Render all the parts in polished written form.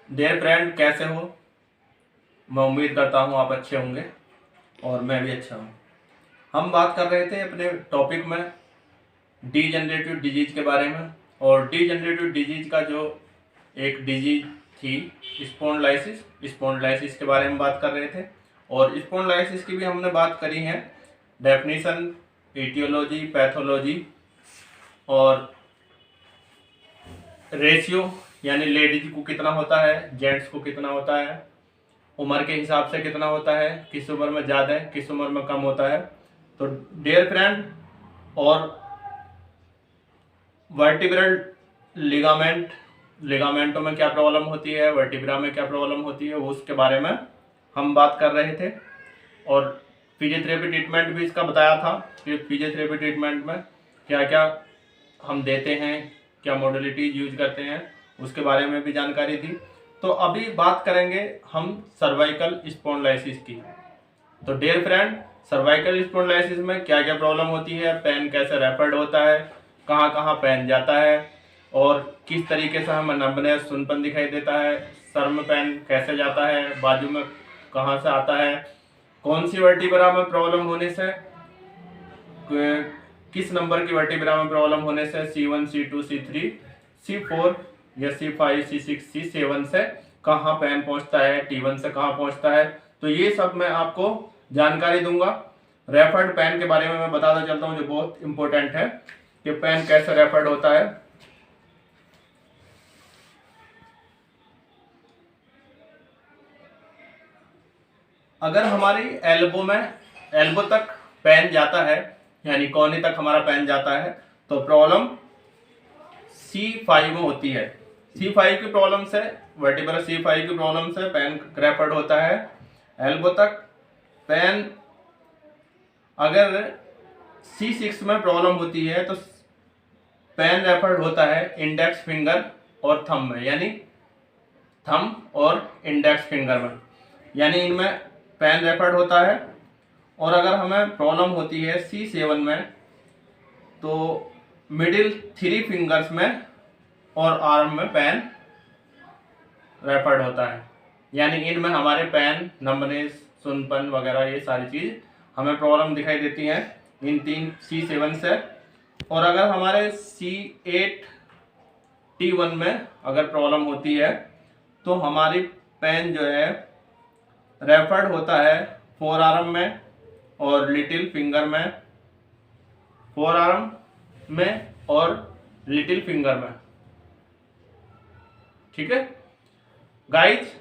Dear friend, कैसे हो? मैं उम्मीद करता हूँ आप अच्छे होंगे और मैं भी अच्छा हूँ। हम बात कर रहे थे अपने टॉपिक में डीजनरेटिव डिजीज के बारे में। और डीजनरेटिव डिजीज का जो एक डिजीज थी स्पॉन्डिलाइसिस, स्पॉन्डिलाइसिस के बारे में बात कर रहे थे। और स्पॉन्डिलाइसिस की भी हमने बात करी है, डेफिनेशन, एटियोलॉजी, पैथोलॉजी और रेशियो, यानी लेडीज को कितना होता है, जेंट्स को कितना होता है, उम्र के हिसाब से कितना होता है, किस उम्र में ज़्यादा है, किस उम्र में कम होता है। तो डियर फ्रेंड, और वर्टिब्रल लिगामेंट, लिगामेंटों में क्या प्रॉब्लम होती है, वर्टिब्रा में क्या प्रॉब्लम होती है, वो उसके बारे में हम बात कर रहे थे। और फिजियोथेरेपी ट्रीटमेंट भी इसका बताया था कि फिजियोथेरेपी ट्रीटमेंट में क्या क्या हम देते हैं, क्या मॉडलिटीज यूज करते हैं, उसके बारे में भी जानकारी दी। तो अभी बात करेंगे हम सर्वाइकल स्पॉन्डिलाइसिस की। तो डियर फ्रेंड, सर्वाइकल स्पॉन्डिलाइसिस में क्या क्या प्रॉब्लम होती है, पेन कैसे रेफर्ड होता है, कहाँ कहाँ पेन जाता है, और किस तरीके से हमें नंबनेस, सुनपन दिखाई देता है, सर में पेन कैसे जाता है, बाजू में कहाँ से आता है, कौन सी वर्टिब्रा में प्रॉब्लम होने से, किस नंबर की वर्टिब्रा में प्रॉब्लम होने से, C1, C2, C3, C4 या C5, C6, C7 से कहाँ पेन पहुंचता है, T1 से कहाँ पहुंचता है। तो ये सब मैं आपको जानकारी दूंगा। रेफर्ड पेन के बारे में मैं बताता चलता हूँ, जो बहुत इंपॉर्टेंट है कि पेन कैसे रेफर्ड होता है। अगर हमारी एल्बो तक पेन जाता है, यानी कोहनी तक हमारा पेन जाता है, तो प्रॉब्लम C5 में होती है। C5 की प्रॉब्लम से, वर्टिब्रा C5 की प्रॉब्लम से पेन रेफर्ड होता है एल्बो तक। पेन अगर C6 में प्रॉब्लम होती है तो पेन रेफर्ड होता है इंडेक्स फिंगर और थंब में, यानी थंब और इंडेक्स फिंगर में, यानी इनमें पेन रेफर्ड होता है। और अगर हमें प्रॉब्लम होती है C7 में, तो मिडिल 3 फिंगर्स में और आर्म में पेन रेफर्ड होता है, यानी इनमें हमारे पेन, नंबनेस, सुनपन वगैरह ये सारी चीज हमें प्रॉब्लम दिखाई देती हैं इन 3 C7 से। और अगर हमारे C8, T1 में अगर प्रॉब्लम होती है तो हमारी पेन जो है रेफर्ड होता है फोर आर्म में और लिटिल फिंगर में, फोर आर्म में और लिटिल फिंगर में। ठीक है गाइज,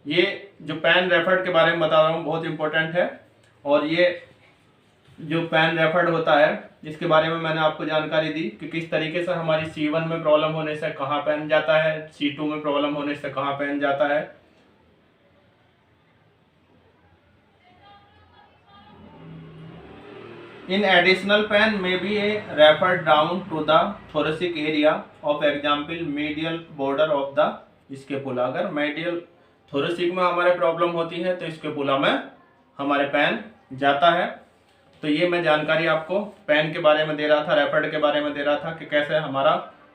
ये जो पेन रेफर्ड के बारे में बता रहा हूँ बहुत इंपॉर्टेंट है। और ये जो पेन रेफर्ड होता है इसके बारे में मैंने आपको जानकारी दी कि किस तरीके से हमारी C1 में प्रॉब्लम होने से कहाँ पेन जाता है, C2 में प्रॉब्लम होने से कहाँ पेन जाता है। In additional, pen may be referred down to the thoracic area of example medial border of the scapula। अगर medial thoracic में हमारे प्रॉब्लम होती है तो स्केपुला में हमारे पेन जाता है। तो ये मैं जानकारी आपको पेन के बारे में दे रहा था, रेफर्ड के बारे में दे रहा था कि कैसे हमारा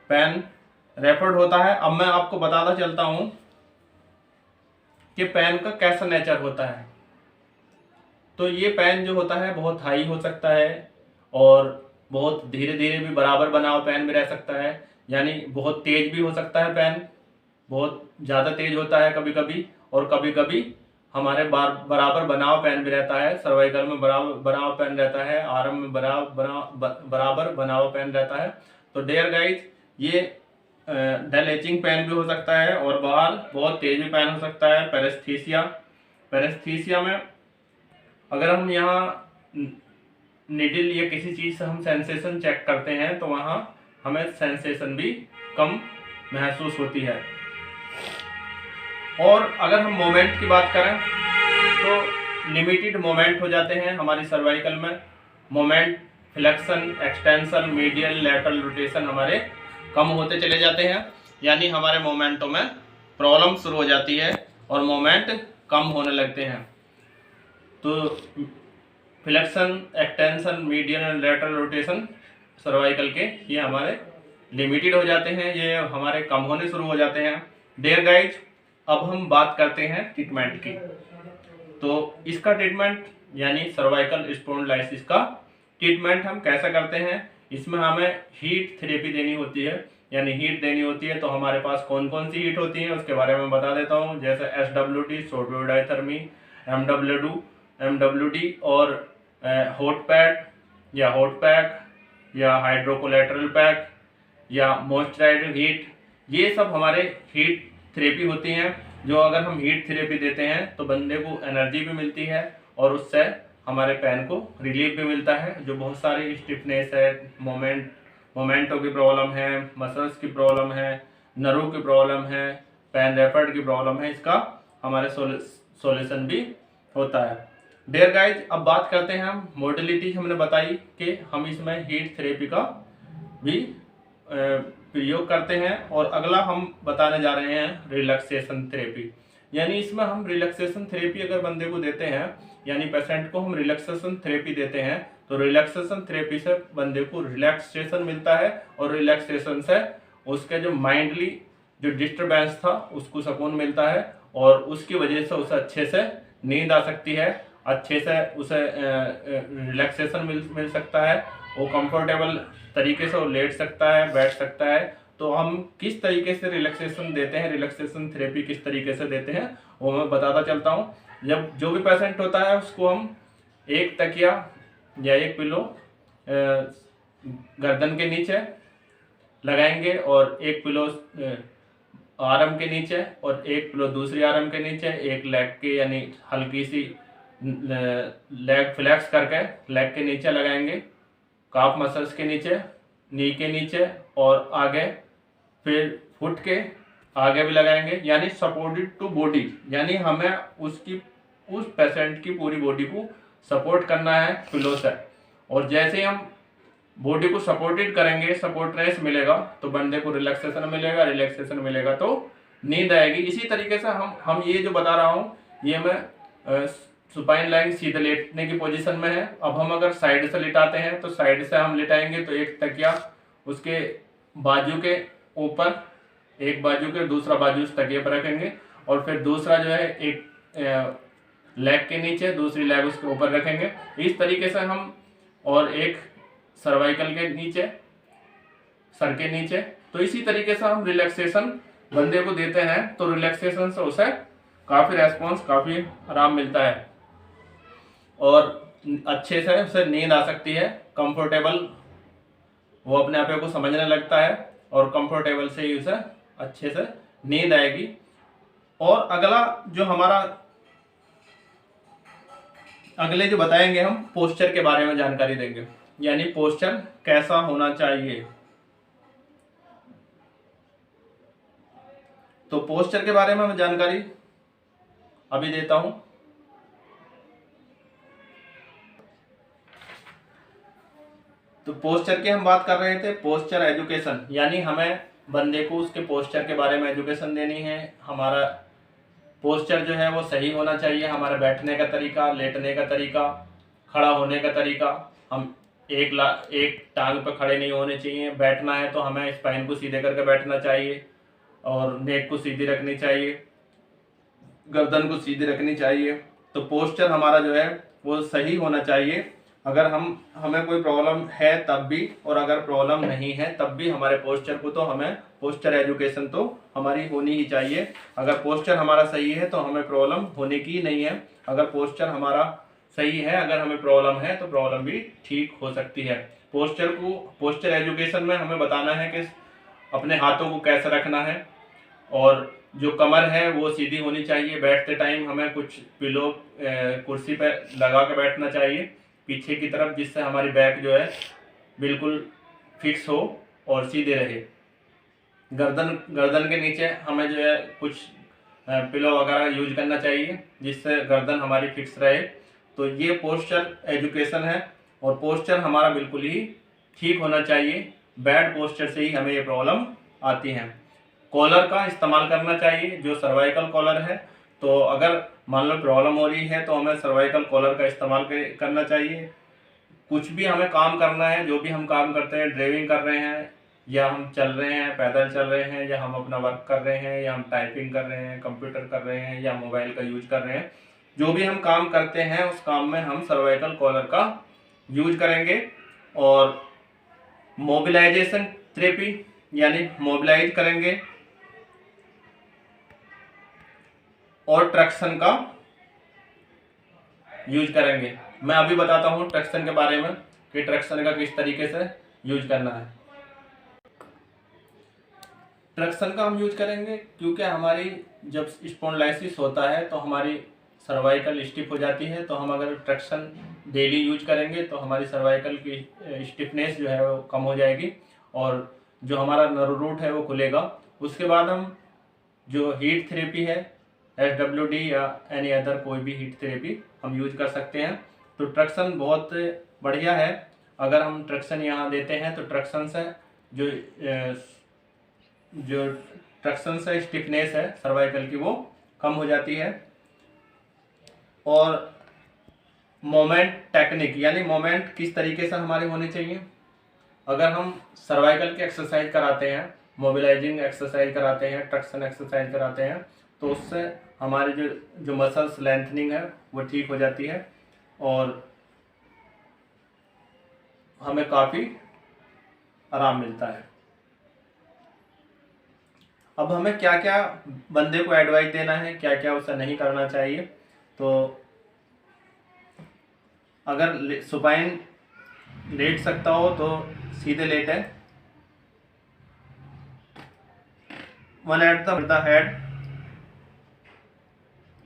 पेन रेफर्ड होता है। अब मैं आपको बताता चलता हूँ कि पेन का कैसा नेचर होता है। तो ये पेन जो होता है बहुत हाई हो सकता है और बहुत धीरे धीरे भी बराबर बनाव पेन भी रह सकता है, यानी बहुत तेज भी हो सकता है पेन, बहुत ज़्यादा तेज होता है कभी कभी, और कभी कभी हमारे बराबर बनाव पेन भी रहता है। सर्वाइकल में बराबर बनाव पेन रहता है, आर्म में बराबर बनाव पेन रहता है। तो डेयर गाइज, ये डल एचिंग पेन भी हो सकता है और बाहर बहुत तेज भी पेन हो सकता है। पेरेस्थीसिया, पेरेस्थीसिया में अगर हम यहाँ निडल या किसी चीज़ से हम सेंसेशन चेक करते हैं तो वहाँ हमें सेंसेशन भी कम महसूस होती है। और अगर हम मोमेंट की बात करें तो लिमिटेड मोमेंट हो जाते हैं हमारी सर्वाइकल में। Moment, flexion, extension, medial, lateral rotation हमारे कम होते चले जाते हैं, यानी हमारे मोमेंटों में प्रॉब्लम शुरू हो जाती है और मोमेंट कम होने लगते हैं। तो फ्लेक्शन, एक्सटेंशन, मीडियन और लैटरल रोटेशन सर्वाइकल के ये हमारे लिमिटेड हो जाते हैं, ये हमारे कम होने शुरू हो जाते हैं। डियर गाइज, अब हम बात करते हैं ट्रीटमेंट की। तो इसका ट्रीटमेंट यानी सर्वाइकल स्पॉन्डिलाइटिस का ट्रीटमेंट हम कैसा करते हैं, इसमें हमें हीट थेरेपी देनी होती है, यानी हीट देनी होती है। तो हमारे पास कौन कौन सी हीट होती है उसके बारे में बता देता हूँ, जैसे SWD short wave diathermy, MWD और हॉट पैक या हाइड्रोकोलेटरल पैक या मॉइस्चराइजर हीट, ये सब हमारे हीट थेरेपी होती हैं। जो अगर हम हीट थेरेपी देते हैं तो बंदे को एनर्जी भी मिलती है और उससे हमारे पेन को रिलीफ भी मिलता है। जो बहुत सारी स्टिफनेस है, मोमेंटो की प्रॉब्लम है, मसल्स की प्रॉब्लम है, नर्व की प्रॉब्लम है, पेन रैपर्ड की प्रॉब्लम है, इसका हमारे सॉल्यूशन भी होता है। डियर गाइज, अब बात करते हैं हम मॉडलिटी। हमने बताई कि हम इसमें हीट थेरेपी का भी प्रयोग करते हैं। और अगला हम बताने जा रहे हैं रिलैक्सेशन थेरेपी, यानी इसमें हम रिलैक्सेशन थेरेपी अगर बंदे को देते हैं, यानी पेशेंट को हम रिलैक्सेशन थेरेपी देते हैं, तो रिलैक्सेशन थेरेपी से बंदे को रिलैक्सेशन मिलता है और रिलैक्सेशन से उसके जो माइंडली जो डिस्टर्बेंस था उसको सुकून मिलता है और उसकी वजह से उसे अच्छे से नींद आ सकती है, अच्छे से उसे रिलैक्सेशन मिल सकता है, वो कंफर्टेबल तरीके से वो लेट सकता है, बैठ सकता है। तो हम किस तरीके से रिलैक्सेशन देते हैं, रिलैक्सेशन थेरेपी किस तरीके से देते हैं वो मैं बताता चलता हूँ। जब जो भी पेशेंट होता है उसको हम एक तकिया या एक पिलो गर्दन के नीचे लगाएंगे और एक पिलो आर्म के नीचे और एक पिलो दूसरी आर्म के नीचे, एक लेग के यानी हल्की सी लेग फ्लेक्स करके लेग के नीचे लगाएंगे, काफ मसल्स के नीचे, नी के नीचे और आगे, फिर फुट के आगे भी लगाएंगे, यानी सपोर्टेड टू बॉडी, यानी हमें उस पेशेंट की पूरी बॉडी को सपोर्ट करना है पिलो से। और जैसे ही हम बॉडी को सपोर्टेड करेंगे, सपोर्टनेस मिलेगा तो बंदे को रिलैक्सेशन मिलेगा तो नींद आएगी। इसी तरीके से हम ये जो बता रहा हूँ ये मैं सुपाइन लाइन सीधे लेटने की पोजीशन में है। अब हम अगर साइड से लिटाते हैं तो साइड से हम लिटाएंगे तो एक तकिया उसके बाजू के ऊपर, एक बाजू के दूसरा बाजू उस तकिए पर रखेंगे और फिर दूसरा जो है एक लेग के नीचे, दूसरी लेग उसके ऊपर रखेंगे। इस तरीके से हम, और एक सर्वाइकल के नीचे, सर के नीचे। तो इसी तरीके से हम रिलैक्सेशन बंदे को देते हैं तो रिलैक्सेशन से उसे काफ़ी रेस्पॉन्स, काफ़ी आराम मिलता है और अच्छे से उसे नींद आ सकती है, कंफर्टेबल, वो अपने आप को समझने लगता है और कंफर्टेबल से ही उसे अच्छे से नींद आएगी। और अगला जो हमारा अगले जो बताएंगे हम पोस्चर के बारे में जानकारी देंगे, यानी पोस्चर कैसा होना चाहिए। तो पोस्चर के बारे में मैं जानकारी अभी देता हूं। तो पोस्चर की हम बात कर रहे थे, पोस्चर एजुकेशन, यानी हमें बंदे को उसके पोस्चर के बारे में एजुकेशन देनी है। हमारा पोस्चर जो है वो सही होना चाहिए, हमारा बैठने का तरीका, लेटने का तरीका, खड़ा होने का तरीका। हम एक टांग पर खड़े नहीं होने चाहिए, बैठना है तो हमें स्पाइन को सीधे करके बैठना चाहिए और नेक को सीधी रखनी चाहिए, गर्दन को सीधी रखनी चाहिए। तो पोस्चर हमारा जो है वो सही होना चाहिए। अगर हमें कोई प्रॉब्लम है तब भी, और अगर प्रॉब्लम नहीं है तब भी हमारे पोस्चर को तो हमें पोस्चर एजुकेशन तो हमारी होनी ही चाहिए। अगर पोस्चर हमारा सही है तो हमें प्रॉब्लम होने की नहीं है, अगर पोस्चर हमारा सही है, अगर हमें प्रॉब्लम है तो प्रॉब्लम भी ठीक हो सकती है। पोस्चर एजुकेशन में हमें बताना है कि अपने हाथों को कैसे रखना है और जो कमर है वो सीधी होनी चाहिए। बैठते टाइम हमें कुछ पिलो कुर्सी पर लगा के बैठना चाहिए पीछे की तरफ, जिससे हमारी बैक जो है बिल्कुल फिक्स हो और सीधे रहे। गर्दन के नीचे हमें जो है कुछ पिलो वगैरह यूज करना चाहिए जिससे गर्दन हमारी फिक्स रहे। तो ये पोस्चर एजुकेशन है और पोस्चर हमारा बिल्कुल ही ठीक होना चाहिए। बैड पोस्चर से ही हमें ये प्रॉब्लम आती है। कॉलर का इस्तेमाल करना चाहिए, जो सर्वाइकल कॉलर है। तो अगर मान लो प्रॉब्लम हो रही है तो हमें सर्वाइकल कॉलर का इस्तेमाल करना चाहिए। कुछ भी हमें काम करना है, जो भी हम काम करते हैं, ड्राइविंग कर रहे हैं या हम चल रहे हैं, पैदल चल रहे हैं, या हम अपना वर्क कर रहे हैं, या हम टाइपिंग कर रहे हैं, कंप्यूटर कर रहे हैं, या मोबाइल का यूज कर रहे हैं, जो भी हम काम करते हैं उस काम में हम सर्वाइकल कॉलर का यूज करेंगे। और मोबिलाइजेशन थेरेपी यानी मोबिलाइज करेंगे, और ट्रैक्शन का यूज करेंगे। मैं अभी बताता हूँ ट्रैक्शन के बारे में कि ट्रैक्शन का किस तरीके से यूज करना है। ट्रैक्शन का हम यूज करेंगे क्योंकि हमारी जब स्पॉन्डिलाइसिस होता है तो हमारी सर्वाइकल स्टिफ हो जाती है, तो हम अगर ट्रैक्शन डेली यूज करेंगे तो हमारी सर्वाइकल की स्टिफनेस जो है वो कम हो जाएगी और जो हमारा नर्व रूट है वो खुलेगा। उसके बाद हम जो हीट थेरेपी है, SWD या एनी अदर कोई भी हीट थेरेपी हम यूज कर सकते हैं। तो ट्रैक्शन बहुत बढ़िया है। अगर हम ट्रैक्शन यहाँ देते हैं तो ट्रैक्शन से जो ट्रैक्शन से स्टिफनेस है सर्वाइकल की वो कम हो जाती है। और मोमेंट टेक्निक यानी मोमेंट किस तरीके से हमारे होने चाहिए। अगर हम सर्वाइकल की एक्सरसाइज कराते हैं, मोबिलाइजिंग एक्सरसाइज कराते हैं, ट्रैक्शन एक्सरसाइज कराते हैं, तो उससे हमारे जो मसल्स लेंथनिंग है वो ठीक हो जाती है और हमें काफ़ी आराम मिलता है। अब हमें क्या क्या बंदे को एडवाइस देना है, क्या क्या उसे नहीं करना चाहिए। तो अगर सुपाइन लेट सकता हो तो सीधे लेटे, one at the head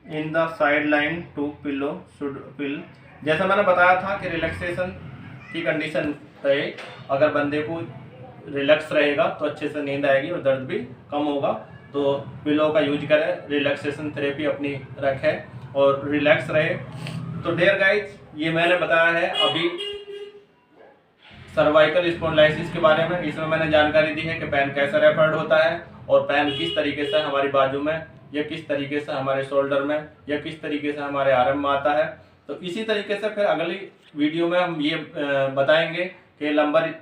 in the side line two pillow should pill. जैसा मैंने बताया था कि रिलैक्सेशन की कंडीशन रहे, अगर बंदे को रिलैक्स रहेगा तो अच्छे से नींद आएगी और दर्द भी कम होगा। तो पिलो का यूज करें, रिलैक्सेशन थेरेपी अपनी रखें और रिलैक्स रहे। तो डियर गाइस, ये मैंने बताया है अभी सर्वाइकल स्पॉन्डिलाइसिस के बारे में। इसमें मैंने जानकारी दी है कि पेन कैसे रेफर्ड होता है और पेन किस तरीके से हमारी बाजू में या किस तरीके से हमारे शोल्डर में या किस तरीके से हमारे आर्म में आता है। तो इसी तरीके से फिर अगली वीडियो में हम ये बताएंगे कि लंबर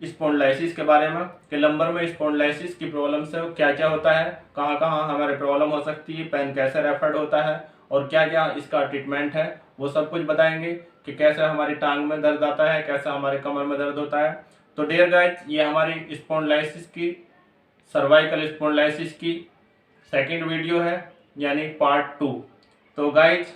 स्पॉन्डिलाइसिस के बारे में, कि लंबर में स्पॉन्डिलाइसिस की प्रॉब्लम से क्या क्या होता है, कहाँ कहाँ हमारे प्रॉब्लम हो सकती है, पेन कैसे रेफर्ड होता है और क्या क्या इसका ट्रीटमेंट है, वो सब कुछ बताएंगे कि कैसे हमारी टांग में दर्द आता है, कैसे हमारे कमर में दर्द होता है। तो डियर गाइस, ये हमारी स्पॉन्डिलाइसिस की, सर्वाइकल स्पॉन्डिलाइसिस की सेकंड वीडियो है यानी पार्ट 2। तो गाइस,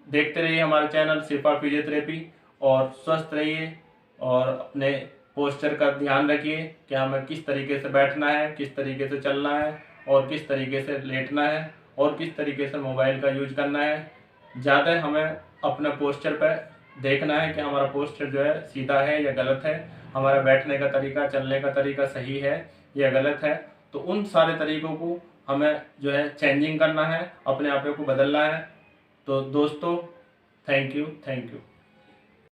देखते रहिए हमारा चैनल शिफा फिजियोथेरेपी और स्वस्थ रहिए और अपने पोस्चर का ध्यान रखिए कि हमें किस तरीके से बैठना है, किस तरीके से चलना है और किस तरीके से लेटना है और किस तरीके से मोबाइल का यूज करना है। ज़्यादा हमें अपने पोस्चर पर देखना है कि हमारा पोस्चर जो है सीधा है या गलत है, हमारा बैठने का तरीका, चलने का तरीका सही है या गलत है। तो उन सारे तरीकों को हमें जो है चेंजिंग करना है, अपने आप को बदलना है। तो दोस्तों, थैंक यू।